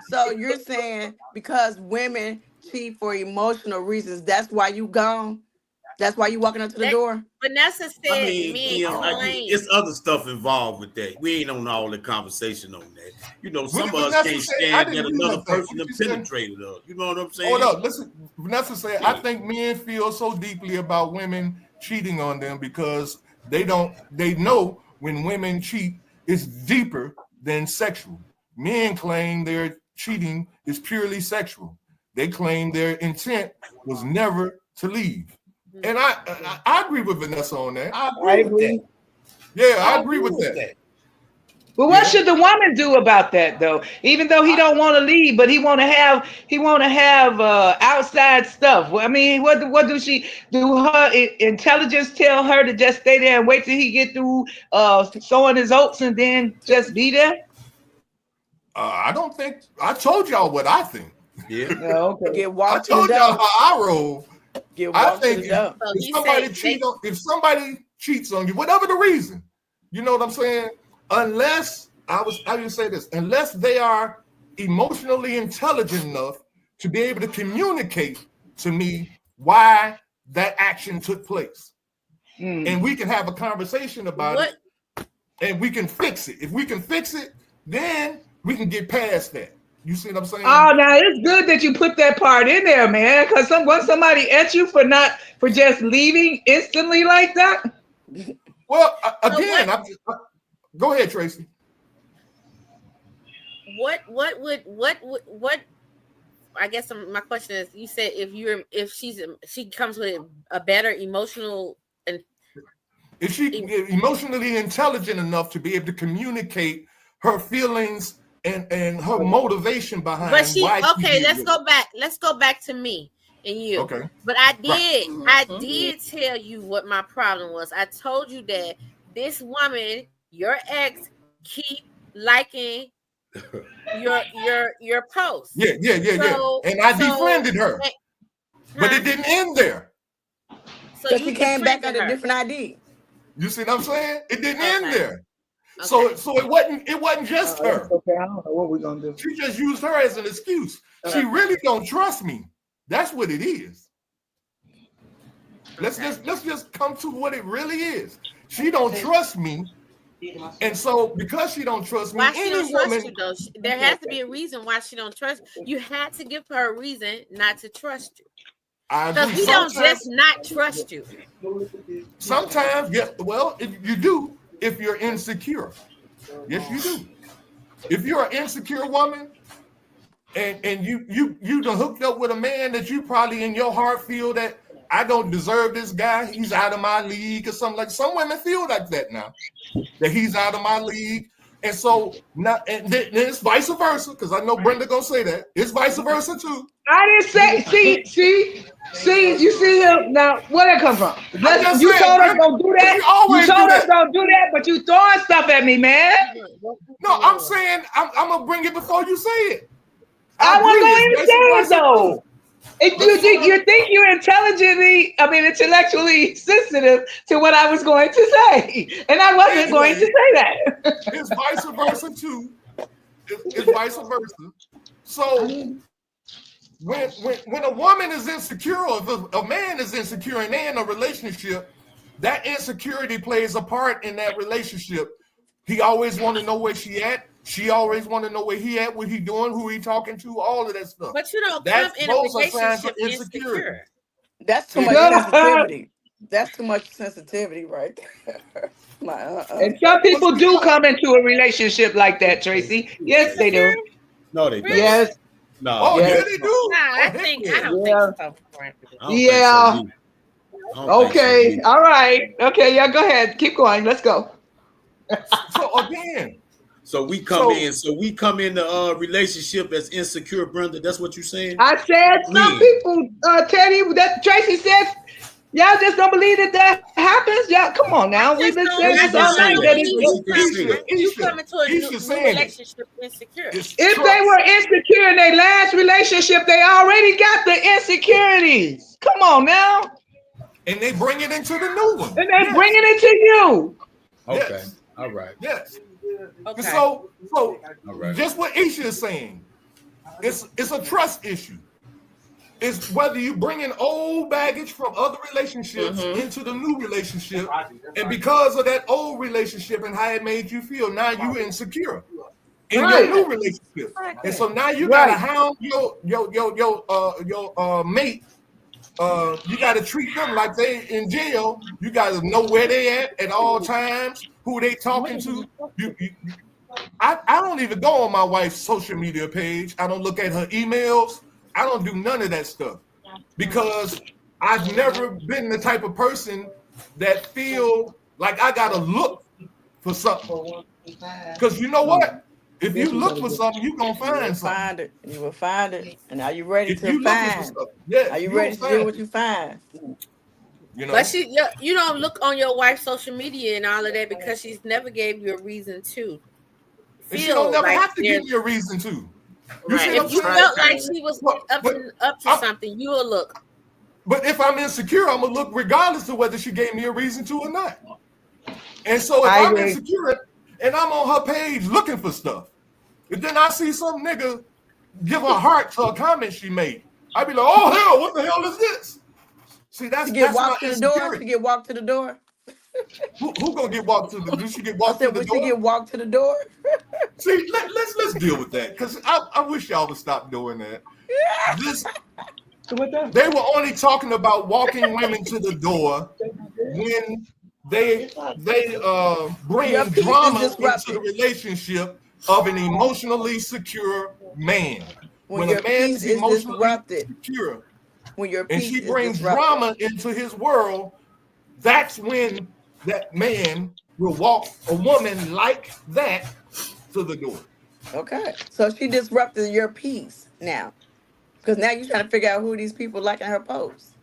So you're saying because women cheat for emotional reasons, that's why you gone? That's why you walking up to the door? Vanessa said it's other stuff involved with that. We ain't on all the conversation on that. You know, some of us can't stand that another person have penetrated us. You know what I'm saying? Hold up. Listen, Vanessa said, I think men feel so deeply about women cheating on them because they know when women cheat, it's deeper than sexual. Men claim their cheating is purely sexual. They claim their intent was never to leave. And I agree with Vanessa on that. I agree. Yeah, I agree with that. But what should the woman do about that, though? Even though he don't want to leave, but he want to have outside stuff. I mean, what do she do? Her intelligence tell her to just stay there and wait till he get through sowing his oats and then just be there? I don't think I told y'all what I think. Yeah. Okay. I told y'all how I roll. I think if somebody cheats on you, whatever the reason, you know what I'm saying? Unless they are emotionally intelligent enough to be able to communicate to me why that action took place. And we can have a conversation about it and we can fix it. If we can fix it, then we can get past that. You see what I'm saying? Oh, now it's good that you put that part in there, man. Because once somebody at you for just leaving instantly like that. Well, again, go ahead, Tracy. What? I guess my question is: you said if she comes with a better emotional and if she emotionally intelligent enough to be able to communicate her feelings and her motivation behind. But let's go back to me and you. Okay. But I did tell you what my problem was. I told you that this woman, your ex, keep liking your posts. Yeah. And I defriended her. But it didn't end there. So you came back on a different ID. You see what I'm saying? It didn't end there. Okay. So it wasn't just her. Okay, I don't know what we're gonna do. She just used her as an excuse. She really don't trust me. That's what it is. Let's just come to what it really is. She don't trust me. And so because she don't trust me, why she don't trust you though? There has to be a reason why she don't trust you. You had to give her a reason not to trust you. Because he don't just not trust you. Sometimes, yes. Well, if you do, if you're insecure, yes, you do. If you're an insecure woman, and you done hooked up with a man that you probably in your heart feel that I don't deserve this guy, he's out of my league or something like. Some women feel like that now, that he's out of my league. And so now, and then it's vice versa, because I know Brenda gonna say that. It's vice versa too. I didn't say. See. You see him now. Where that come from? You told us don't do that. You told us don't do that, but you throwing stuff at me, man. No, I'm saying I'm gonna bring it before you say it. I wasn't going to say it though. If you think you're intellectually sensitive to what I was going to say, and I wasn't going to say that. It's vice versa too. It's vice versa. So when a woman is insecure, or if a man is insecure and they're in a relationship, that insecurity plays a part in that relationship. He always want to know where she at. She always want to know where he at, what he doing, who he talking to, all of that stuff. But you don't come in a relationship insecure. That's too much sensitivity. That's too much sensitivity right there. And some people do come into a relationship like that, Tracy. Yes, they do. No, they don't. Yes. No. Oh, yes. yeah, they do. Nah, I don't think so. Yeah. Okay. All right. Okay. Yeah. Go ahead. Keep going. Let's go. So again. So we come in the relationship as insecure, Brenda. That's what you're saying? I said some people, Teddy, that Tracy said, y'all just don't believe that happens. Y'all, come on now. We've been saying this all night. You come into a new relationship insecure. If they were insecure in their last relationship, they already got the insecurities. Come on now. And they bring it into the new one. And they bringing it to you. Okay. Yes. All right. Yes. Okay. So all right. Just what Isha is saying, it's a trust issue. It's whether you bring in old baggage from other relationships into the new relationship, and because of that old relationship and how it made you feel, now you insecure in your new relationship, and so now you gotta hound your mate. You got to treat them like they in jail. You got to know where they at all times, who they talking to. I don't even go on my wife's social media page. I don't look at her emails. I don't do none of that stuff because I've never been the type of person that feel like I got to look for something. Because you know what? If you look for something, you're going to find something. You will find it. And are you ready to find? Are you ready to do what you find? You know? But you don't look on your wife's social media and all of that because she's never gave you a reason to. And she don't never have to give me a reason to. If you felt like she was up to something, you will look. But if I'm insecure, I'm going to look regardless of whether she gave me a reason to or not. And so if I'm insecure and I'm on her page looking for stuff, and then I see some nigga give a heart to a comment she made, I'd be like, oh, hell, what the hell is this? See, that's to get walked to the door. To get walked to the door. Who gonna get walked to the door? Did she get walked to the door? She get walked to the door. See, let's deal with that because I wish y'all would stop doing that. They were only talking about walking women to the door when they bring drama into the relationship of an emotionally secure man. When a man is emotionally secure, and she brings drama into his world, that's when that man will walk a woman like that to the door. Okay. So she disrupted your peace now. Because now you're trying to figure out who these people liking her posts.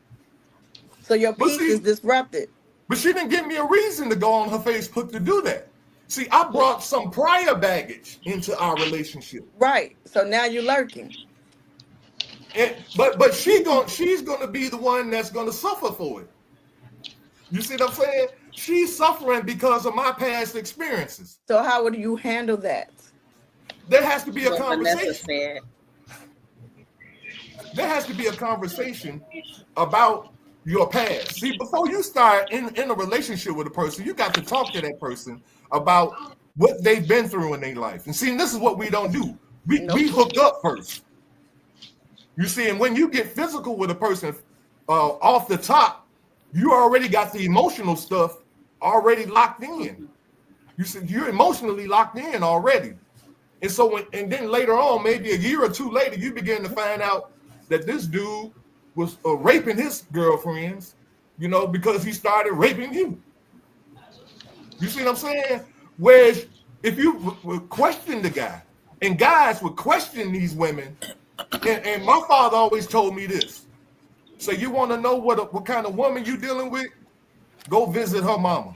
So your peace is disrupted. But she didn't give me a reason to go on her Facebook to do that. See, I brought some prior baggage into our relationship. Right. So now you're lurking. But she's gonna be the one that's gonna suffer for it. You see what I'm saying? She's suffering because of my past experiences. So how would you handle that? There has to be a conversation. There has to be a conversation about your past. See, before you start in a relationship with a person, you got to talk to that person about what they've been through in their life. And see, this is what we don't do. We hook up first. You see, and when you get physical with a person off the top, you already got the emotional stuff already locked in. You see, you're emotionally locked in already. And so and then later on, maybe a year or two later, you begin to find out that this dude was raping his girlfriends, because he started raping you. You see what I'm saying? Whereas if you would question the guy, and guys would question these women, and my father always told me this. So you want to know what kind of woman you dealing with? Go visit her mama.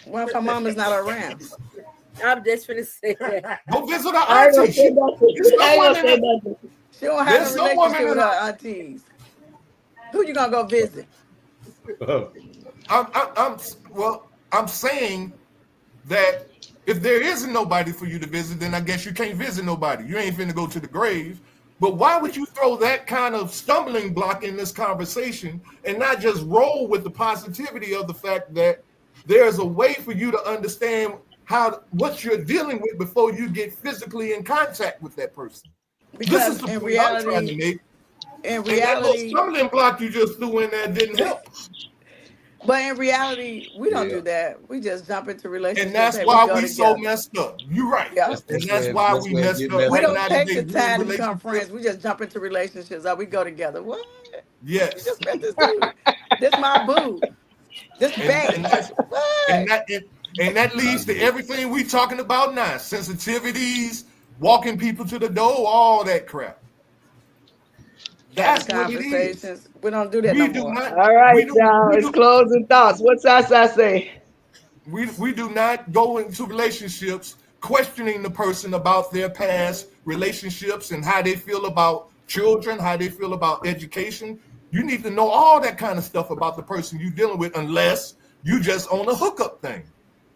What if her mama's not around? I'm just gonna say that. Go visit her auntie. She don't have a relationship with her aunties. Who you gonna go visit? I'm saying that if there isn't nobody for you to visit, then I guess you can't visit nobody. You ain't finna go to the grave. But why would you throw that kind of stumbling block in this conversation and not just roll with the positivity of the fact that there's a way for you to understand what you're dealing with before you get physically in contact with that person? Because this is the point I'm trying to make. In reality, that stumbling block you just threw in there didn't help. But in reality, we don't do that. We just jump into relationships. And that's why we so messed up. You're right. Yeah. And that's why we messed up. We don't take the time to become friends. We just jump into relationships. Or we go together. What? Yes. You just met this dude. This my boo. This babe. And that leads to everything we talking about now. Sensitivities, walking people to the door, all that crap. That's what it is. We don't do that no more. All right, y'all. It's closing thoughts. What's Sasa say? We do not go into relationships questioning the person about their past relationships and how they feel about children, how they feel about education. You need to know all that kind of stuff about the person you're dealing with, unless you just on a hookup thing.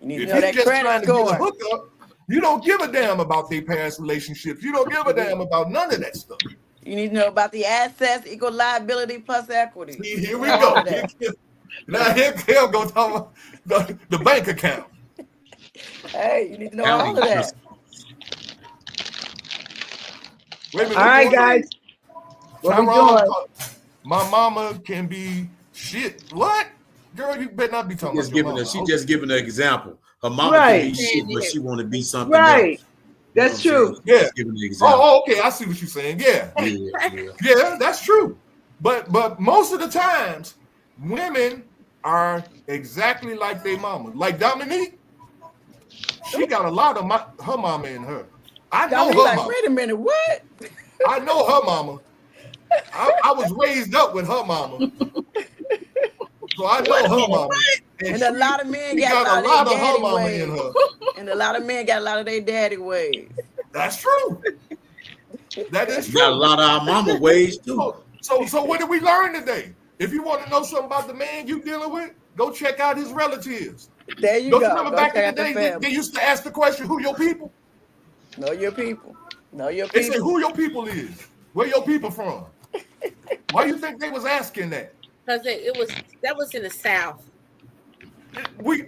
You need to know that credit score. Hookup, you don't give a damn about their past relationships. You don't give a damn about none of that stuff. You need to know about the assets, equal liability plus equity. See, here we go. Now here go talk about the bank account. Hey, you need to know all of that. Wait a minute, all right, guys. What we doing? My mama can be shit. What? Girl, you better not be talking about your mama. She just giving an example. Her mama can be shit, but she want to be something else. That's true. Yeah. Okay. I see what you're saying. Yeah. Yeah, that's true. But most of the times, women are exactly like their mama. Like Dominique, she got a lot of her mama in her. I know her mama. Wait a minute, what? I know her mama. I was raised up with her mama. So I know her mama. And a lot of men got a lot of her mama in her. And a lot of men got a lot of their daddy ways. That's true. That is true. Got a lot of our mama ways too. So what did we learn today? If you want to know something about the man you dealing with, go check out his relatives. There you go. Don't you remember back in the day, they used to ask the question, who your people? Know your people. Know your people. They say who your people is. Where your people from? Why you think they was asking that? Because that was in the South.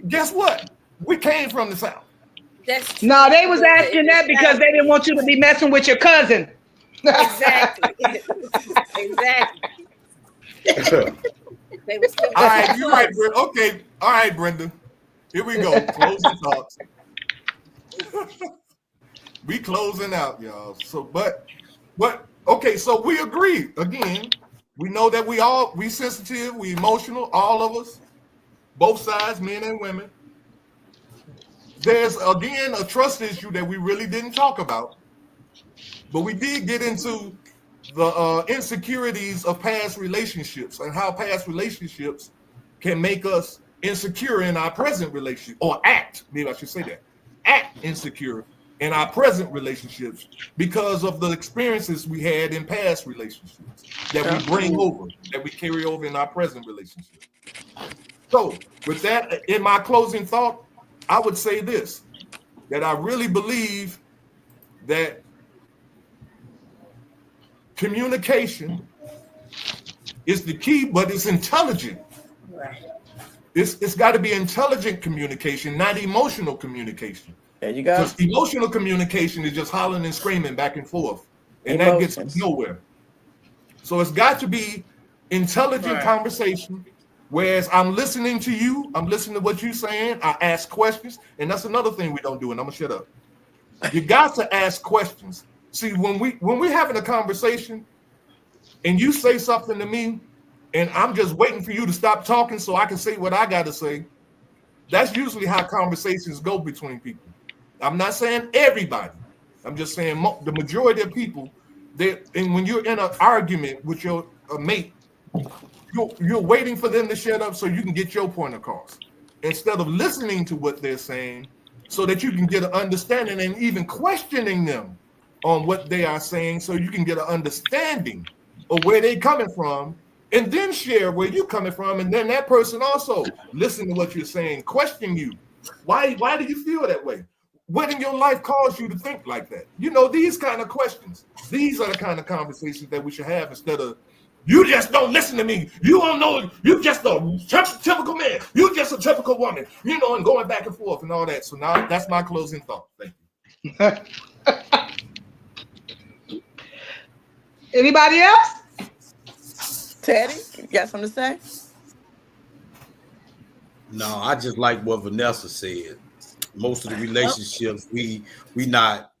Guess what? We came from the South. No, they was asking that because they didn't want you to be messing with your cousin. Exactly. Exactly. They were still all right, you're right, Brenda. Okay, all right, Brenda. Here we go. Closing thoughts. We closing out, y'all. So, but okay, so we agree again. We know that we sensitive, we emotional, all of us, both sides, men and women. There's again a trust issue that we really didn't talk about, but we did get into the insecurities of past relationships and how past relationships can make us insecure in our present relationship, or maybe I should say that, act insecure in our present relationships because of the experiences we had in past relationships that we bring over, that we carry over in our present relationship. So with that, in my closing thought, I would say this, that I really believe that communication is the key, but it's intelligent. It's got to be intelligent communication, not emotional communication. There you go. Because emotional communication is just hollering and screaming back and forth, and that gets us nowhere. So it's got to be intelligent conversation, whereas I'm listening to you, I'm listening to what you're saying, I ask questions, and that's another thing we don't do, and I'm gonna shut up. You got to ask questions. See, when we're having a conversation and you say something to me and I'm just waiting for you to stop talking so I can say what I got to say, That's usually how conversations go between people. I'm not saying everybody. I'm just saying the majority of people. And when you're in an argument with your mate, you're waiting for them to shut up so you can get your point across, instead of listening to what they're saying, so that you can get an understanding and even questioning them on what they are saying, so you can get an understanding of where they're coming from, and then share where you're coming from, and then that person also listen to what you're saying, question you. Why do you feel that way? What in your life caused you to think like that? You know, these kind of questions. These are the kind of conversations that we should have, instead of, you just don't listen to me. You don't know. You just a typical man. You just a typical woman. You know, and going back and forth and all that. So now that's my closing thought. Thank you. Anybody else? Teddy, you got something to say? No, I just like what Vanessa said. Most of the relationships, we not,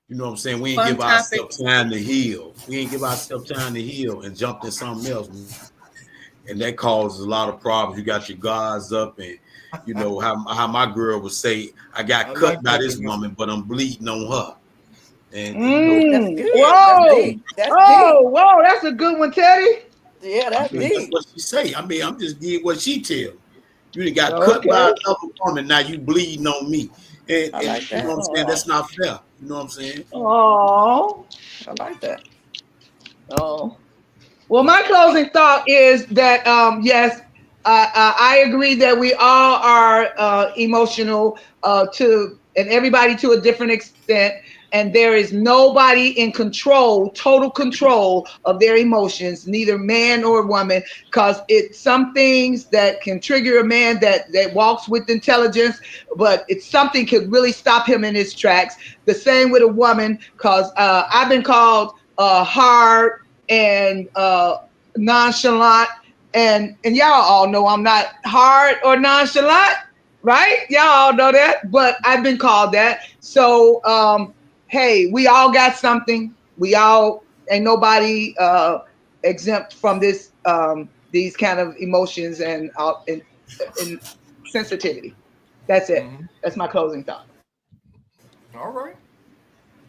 you know what I'm saying? We ain't give ourselves time to heal. We ain't give ourselves time to heal and jumped in something else. And that causes a lot of problems. You got your guards up, and you know how my girl would say, I got cut by this woman, but I'm bleeding on her. And you know, that's good. Whoa. Whoa, that's a good one, Teddy. Yeah, that's deep. That's what she say. I mean, I'm just giving what she tell. You got cut by another woman, now you bleeding on me. And like you know what I'm saying? That's not fair. You know what I'm saying? Oh, I like that. Oh, well, my closing thought is that yes, I agree that we all are emotional and everybody to a different extent, and there is nobody in control, total control of their emotions, neither man or woman, because it's some things that can trigger a man that walks with intelligence, but it's something could really stop him in his tracks. The same with a woman, because I've been called hard and nonchalant, and y'all all know I'm not hard or nonchalant, right? Y'all all know that, but I've been called that. So hey, we all got something. We all, ain't nobody exempt from this these kind of emotions and sensitivity. That's it. That's my closing thought. All right.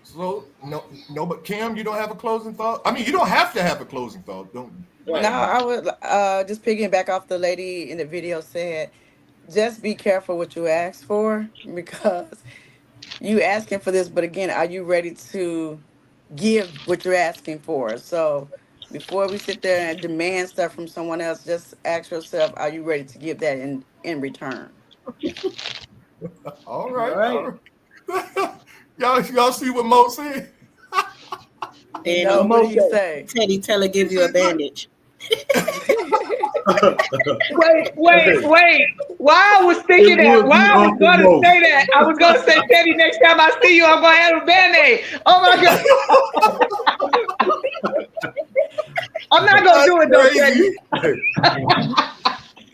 So no, but Kim, you don't have a closing thought? I mean, you don't have to have a closing thought, don't you? No, I would just picking back off the lady in the video said, just be careful what you ask for, because you asking for this, but again, are you ready to give what you're asking for? So before we sit there and demand stuff from someone else, just ask yourself, are you ready to give that in return? All right. Y'all see what Mo said? And what do you say? Teddy, tell her give you a bandage. Wait. Why I was thinking that? Why I was going to say that? I was going to say, Teddy, next time I see you, I'm going to have a Band-Aid. Oh my God. I'm not going to do it though, Teddy.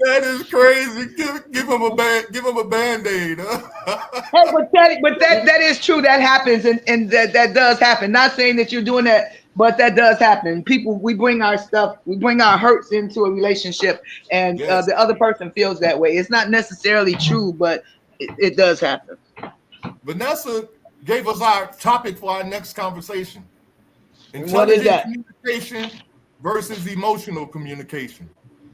That is crazy. Give him a Band-Aid. Hey, but that is true. That happens, and that does happen. Not saying that you're doing that, but that does happen. People, we bring our stuff, we bring our hurts into a relationship, and the other person feels that way. It's not necessarily true, but it does happen. Vanessa gave us our topic for our next conversation. What is that? Communication versus emotional communication.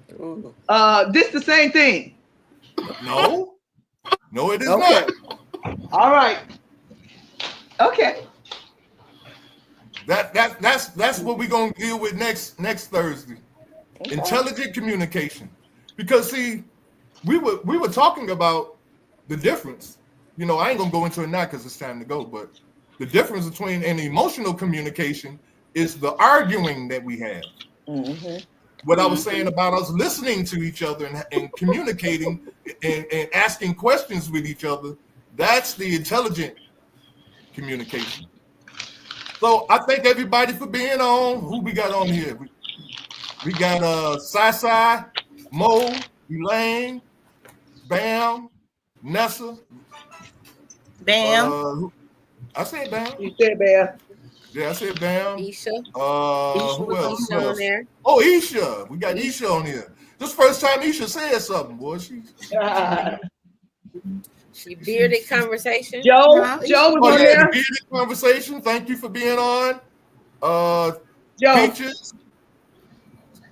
This the same thing. No, it is not. All right. Okay. That's what we're gonna deal with next Thursday. Okay. Intelligent communication. Because see, we were talking about the difference. You know, I ain't gonna go into it now because it's time to go, but the difference between an emotional communication is the arguing that we have. Mm-hmm. What I was saying about us listening to each other and communicating and asking questions with each other, that's the intelligent communication. So I thank everybody for being on. Who we got on here? We got Sai, Mo, Elaine, Bam, Nessa. Bam. I said Bam. You said Bam. Yeah, I said Bam. Isha. Who else? On there. Oh, Isha. We got Isha on here. This first time Isha said something, boy. Bearded conversation. Joe was on there. The bearded conversation. Thank you for being on. Joe. Peaches.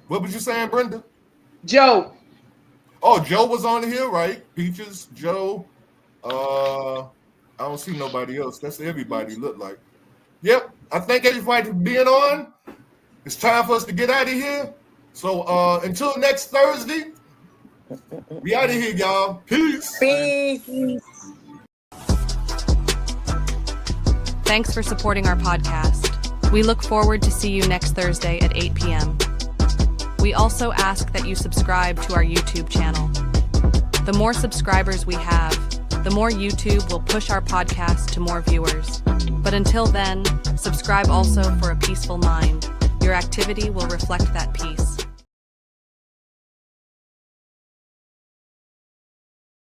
What was you saying, Brenda? Joe. Oh, Joe was on here, right? Peaches, Joe. I don't see nobody else. That's everybody look like. Yep. I thank everybody for being on. It's time for us to get out of here. So until next Thursday, we out of here, y'all. Peace. Peace. Thanks for supporting our podcast. We look forward to see you next Thursday at 8 p.m. We also ask that you subscribe to our YouTube channel. The more subscribers we have, the more YouTube will push our podcast to more viewers. But until then, subscribe also for a peaceful mind. Your activity will reflect that peace.